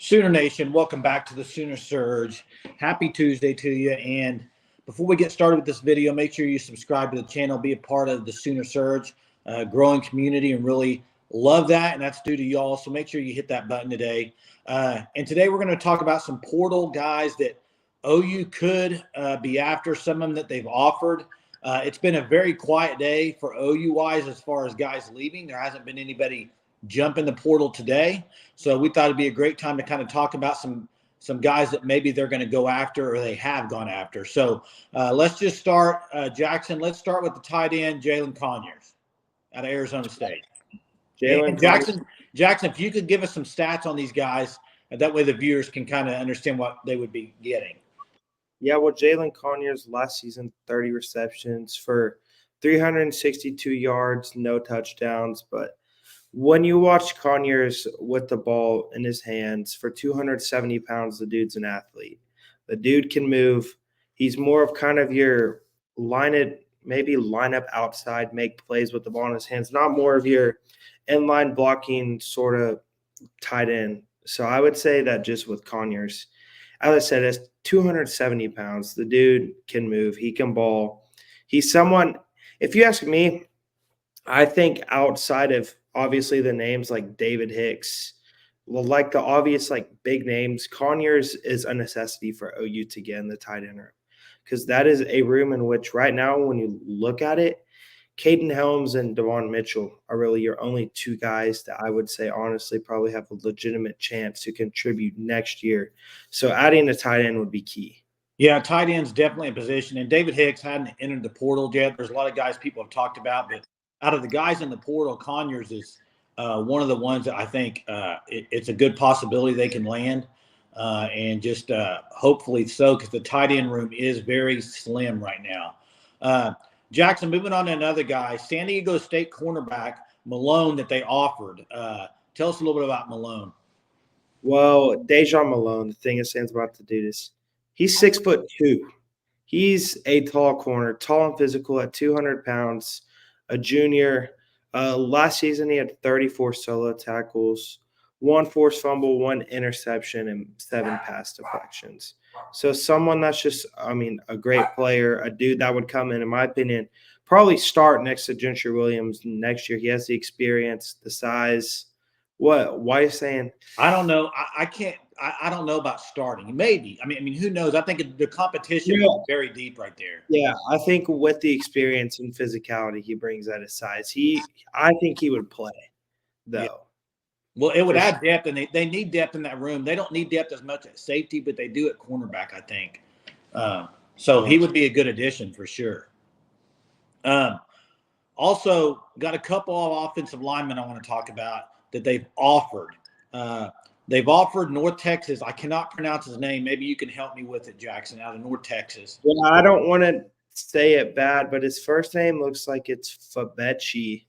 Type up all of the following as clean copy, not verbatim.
Sooner Nation, welcome back to the Sooner Surge. Happy Tuesday to you. And before we get started with this video, make sure you subscribe to the channel, be a part of the Sooner Surge, growing community, and really love that. And that's due to y'all. So make sure you hit that button today. And today we're going to talk about some portal guys that OU could be after, some of them that they've offered. It's been a very quiet day for OU wise as far as guys leaving. There hasn't been anybody jump in the portal today. So we thought it'd be a great time to kind of talk about some guys that maybe they're going to go after or they have gone after. So let's just start, Jackson. Let's start with the tight end, Jalen Conyers out of Arizona State. And Jackson, if you could give us some stats on these guys, that way the viewers can kind of understand what they would be getting. Yeah, well, Jalen Conyers last season, 30 receptions for 362 yards, no touchdowns. But when you watch Conyers with the ball in his hands for 270 pounds, the dude's an athlete. The dude can move. He's more of kind of your line up outside, make plays with the ball in his hands, not more of your inline blocking sort of tight end. So I would say that just with Conyers, as I said, it's 270 pounds. The dude can move. He can ball. He's someone, if you ask me, I think outside of obviously the names like David Hicks, like the obvious like big names, Conyers is a necessity for OU to get in the tight end room, because that is a room in which right now when you look at it, Caden Helms and Devon Mitchell are really your only two guys that I would say honestly probably have a legitimate chance to contribute next year. So adding a tight end would be key. Yeah, tight end's definitely a position. And David Hicks hadn't entered the portal yet. There's a lot of guys people have talked about, but out of the guys in the portal, Conyers is one of the ones that I think it's a good possibility they can land. And just hopefully so, because the tight end room is very slim right now. Jackson, moving on to another guy, San Diego State cornerback Malone that they offered. Tell us a little bit about Malone. Well, Dejan Malone, the thing is saying about the dude is he's 6'2". He's a tall corner, tall and physical at 200 pounds, a junior. Last season, he had 34 solo tackles, 1 forced fumble, 1 interception, and 7 pass deflections. So someone that's just, a great player, a dude that would come in my opinion, probably start next to Gentry Williams next year. He has the experience, the size. What? Why are you saying? I don't know. I can't. I don't know about starting. Maybe. I mean, who knows? I think the competition is very deep right there. Yeah, I think with the experience and physicality he brings at his size, I think he would play, though. Yeah. Well, it would add depth, and they need depth in that room. They don't need depth as much at safety, but they do at cornerback, I think. So he would be a good addition for sure. Also, got a couple of offensive linemen I want to talk about that they've offered. They've offered North Texas. I cannot pronounce his name. Maybe you can help me with it, Jackson, out of North Texas. Well, I don't want to say it bad, but his first name looks like it's Fabechi.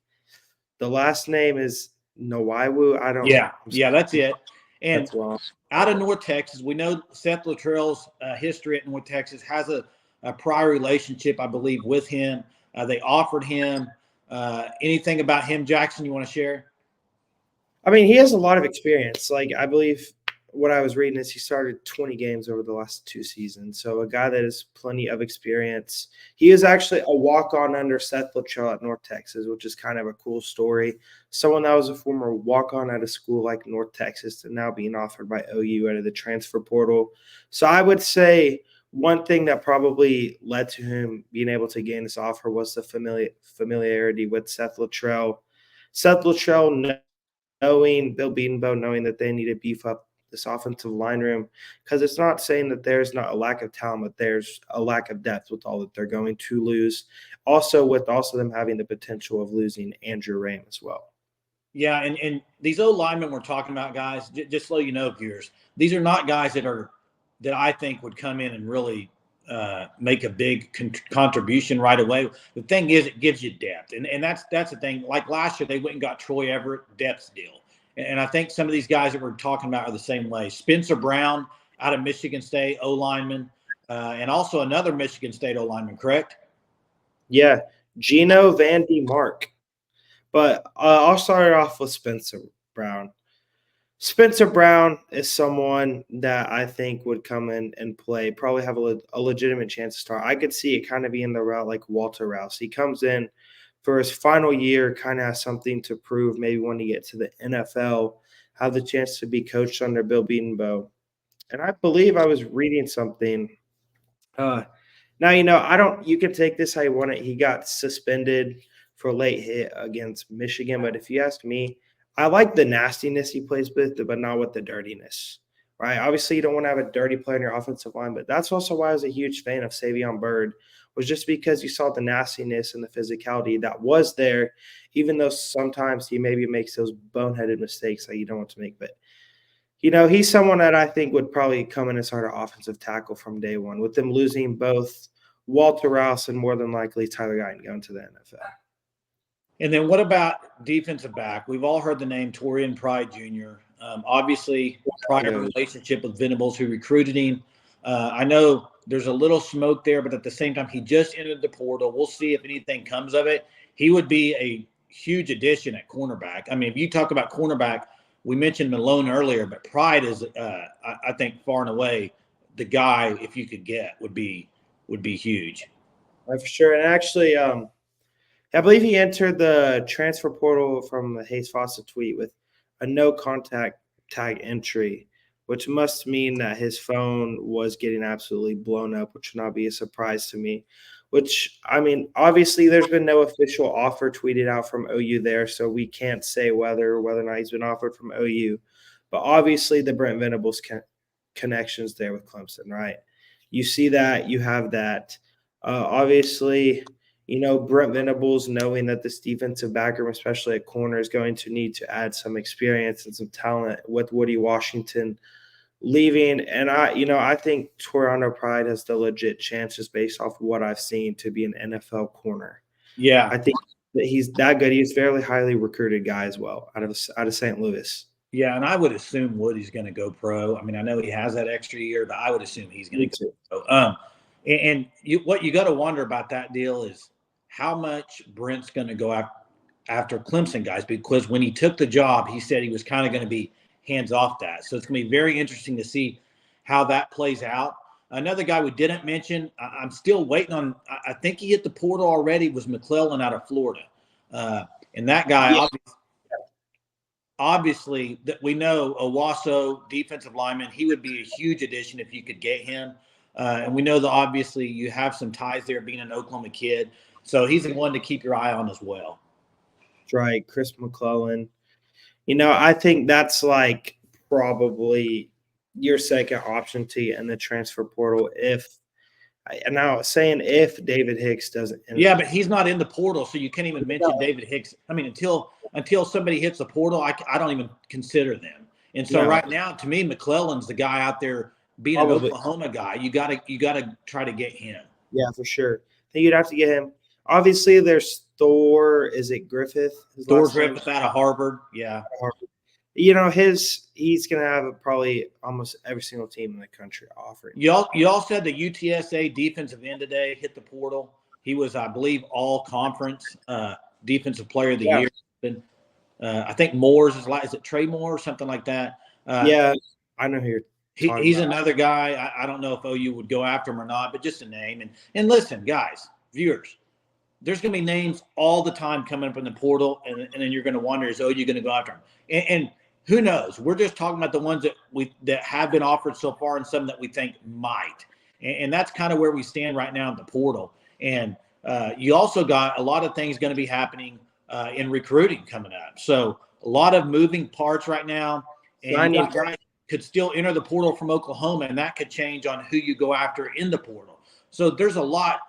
The last name is Nwaiwu. I don't know. Yeah, that's it. And out of North Texas, we know Seth Luttrell's history at North Texas has a prior relationship, I believe, with him. They offered him. Anything about him, Jackson, you want to share? He has a lot of experience. Like, I believe what I was reading is he started 20 games over the last 2 seasons. So a guy that has plenty of experience. He is actually a walk-on under Seth Luttrell at North Texas, which is kind of a cool story. Someone that was a former walk-on at a school like North Texas and now being offered by OU out of the transfer portal. So I would say one thing that probably led to him being able to gain this offer was the familiarity with Seth Luttrell. Seth Luttrell knowing Bill Bedenbaugh, knowing that they need to beef up this offensive line room, because it's not saying that there's not a lack of talent, but there's a lack of depth with all that they're going to lose. Also, with them having the potential of losing Andrew Rame as well. Yeah, and these old linemen we're talking about, guys, just so you know, viewers, these are not guys that I think would come in and really make a big contribution right away. The thing is, it gives you depth, and that's the thing. Like last year, they went and got Troy Everett, depth deal, and I think some of these guys that we're talking about are the same way. Spencer Brown out of Michigan State, O lineman, and also another Michigan State O lineman, correct? Yeah, Gino Van D Mark. But I'll start off with Spencer Brown. Spencer Brown is someone that I think would come in and play, probably have a legitimate chance to start. I could see it kind of being the route like Walter Rouse. He comes in for his final year, kind of has something to prove. Maybe when he gets to the NFL, have the chance to be coached under Bill Bedenbaugh. And I believe I was reading something. Now, I don't you can take this how you want it. He got suspended for a late hit against Michigan, but if you ask me, I like the nastiness he plays with, but not with the dirtiness. Right? Obviously, you don't want to have a dirty player in your offensive line, but that's also why I was a huge fan of Savion Byrd, was just because you saw the nastiness and the physicality that was there, even though sometimes he maybe makes those boneheaded mistakes that you don't want to make. But he's someone that I think would probably come in and start an offensive tackle from day one, with them losing both Walter Rouse and more than likely Tyler Guyton going to the NFL. And then what about defensive back? We've all heard the name Torian Pride Jr. Obviously, prior relationship with Venables, who recruited him. I know there's a little smoke there, but at the same time, he just entered the portal. We'll see if anything comes of it. He would be a huge addition at cornerback. I mean, if you talk about cornerback, we mentioned Malone earlier, but Pride is, I think, far and away the guy. If you could get, would be huge. For sure. And actually, I believe he entered the transfer portal from the Hayes Fawcett tweet with a no contact tag entry, which must mean that his phone was getting absolutely blown up, which would not be a surprise to me. Which, I mean, obviously there's been no official offer tweeted out from OU there, so we can't say whether or not he's been offered from OU. But obviously the Brent Venables connections there with Clemson, right? You see that, you have that. Obviously, Brent Venables, knowing that this defensive backroom, especially at corner, is going to need to add some experience and some talent with Woody Washington leaving. And I think Toriano Pride has the legit chances based off what I've seen to be an NFL corner. Yeah. I think that he's that good. He's a fairly highly recruited guy as well out of St. Louis. Yeah, and I would assume Woody's going to go pro. I mean, I know he has that extra year, but I would assume he's going to go pro. What you got to wonder about that deal is how much Brent's going to go after Clemson guys, because when he took the job, he said he was kind of going to be hands off that. So it's going to be very interesting to see how that plays out. Another guy we didn't mention, I'm still waiting on. I think he hit the portal already. Was McClellan out of Florida, and that guy obviously that we know Owasso, defensive lineman, he would be a huge addition if you could get him. And we know that obviously you have some ties there being an Oklahoma kid. So he's the one to keep your eye on as well. That's right. Chris McClellan. I think that's like probably your second option to get in the transfer portal if David Hicks doesn't. Yeah, but he's not in the portal, so you can't even mention David Hicks. I mean, until somebody hits the portal, I don't even consider them. And so right now, to me, McClellan's the guy out there being an Oklahoma guy. You gotta try to get him. Yeah, for sure. I think you'd have to get him. Obviously, there's Thor. Is it Griffith? Thor Griffith out of Harvard. Yeah. He's gonna have probably almost every single team in the country offering. Y'all said the UTSA defensive end today hit the portal. He was, I believe, all conference defensive player of the year. I think Moore's is it Trey Moore or something like that? Yeah, I know who you're talking about. He's another guy. I don't know if OU would go after him or not, but just a name. And listen, guys, viewers, there's going to be names all the time coming up in the portal, and then you're going to wonder, is OU going to go after him? And who knows? We're just talking about the ones that have been offered so far and some that we think might. And that's kind of where we stand right now in the portal. And you also got a lot of things going to be happening in recruiting coming up. So a lot of moving parts right now. And guys could still enter the portal from Oklahoma, and that could change on who you go after in the portal. So there's a lot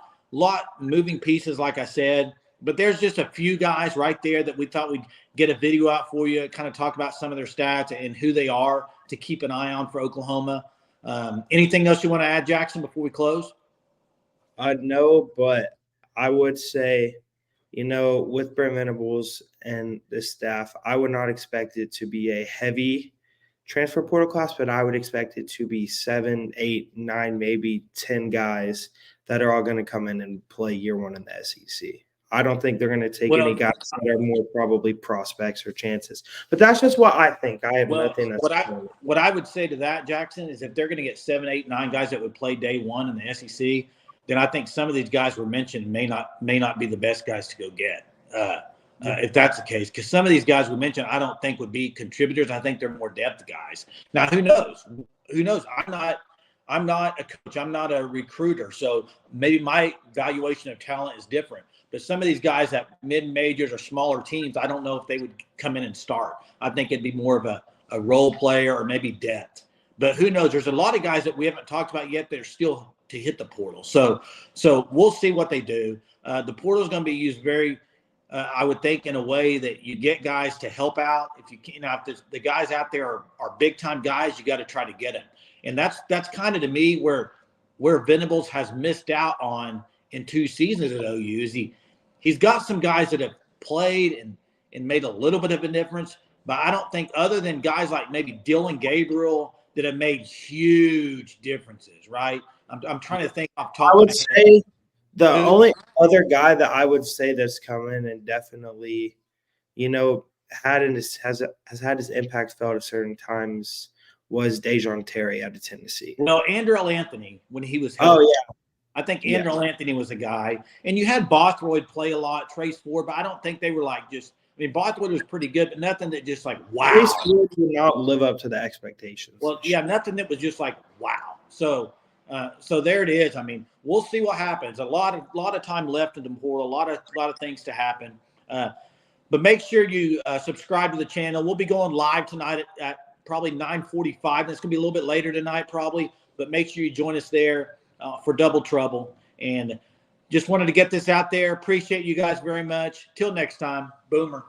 moving pieces, like I said. But there's just a few guys right there that we thought we'd get a video out for you, kind of talk about some of their stats and who they are to keep an eye on for Oklahoma. Anything else you want to add, Jackson, before we close? No, but I would say, with Brent Venables and the staff, I would not expect it to be a heavy transfer portal class, but I would expect it to be 7, 8, 9, maybe 10 guys that are all going to come in and play year one in the SEC. I don't think they're going to take Well, any guys that are more probably prospects or chances. But that's just what I think. I have Well, nothing. what I would say to that, Jackson, is if they're going to get 7, 8, 9 guys that would play day one in the SEC, then I think some of these guys were mentioned may not be the best guys to go get. If that's the case, because some of these guys we mentioned, I don't think would be contributors. I think they're more depth guys. Now, who knows? Who knows? I'm not a coach. I'm not a recruiter. So maybe my valuation of talent is different. But some of these guys at mid-majors or smaller teams, I don't know if they would come in and start. I think it'd be more of a role player or maybe depth. But who knows? There's a lot of guys that we haven't talked about yet that are still to hit the portal. So we'll see what they do. The portal is going to be used very, I would think, in a way that you get guys to help out. If you can, if the guys out there are big-time guys, you got to try to get them. And that's kind of, to me, where Venables has missed out on in 2 seasons at OU. Is he's got some guys that have played and made a little bit of a difference, but I don't think, other than guys like maybe Dylan Gabriel, that have made huge differences, right? I'm trying to think off top I of would my say head. the only other guy that I would say that's coming and definitely, has had his impact felt at certain times was Dejon Terry out of Tennessee. Well, Andrell Anthony, when he was healthy. Oh, yeah. I think Andrell Anthony was a guy. And you had Bothroyd play a lot, Trace Ford, but I don't think they were like just – I mean, Bothroyd was pretty good, but nothing that just like, wow. Trace Ford did not live up to the expectations. Well, yeah, nothing that was just like, wow. So there it is. I mean, we'll see what happens. A lot of time left in the portal, a lot of things to happen. But make sure you subscribe to the channel. We'll be going live tonight at probably 9:45. That's going to be a little bit later tonight probably, but make sure you join us there for Double Trouble. And just wanted to get this out there. Appreciate you guys very much. Till next time, Boomer.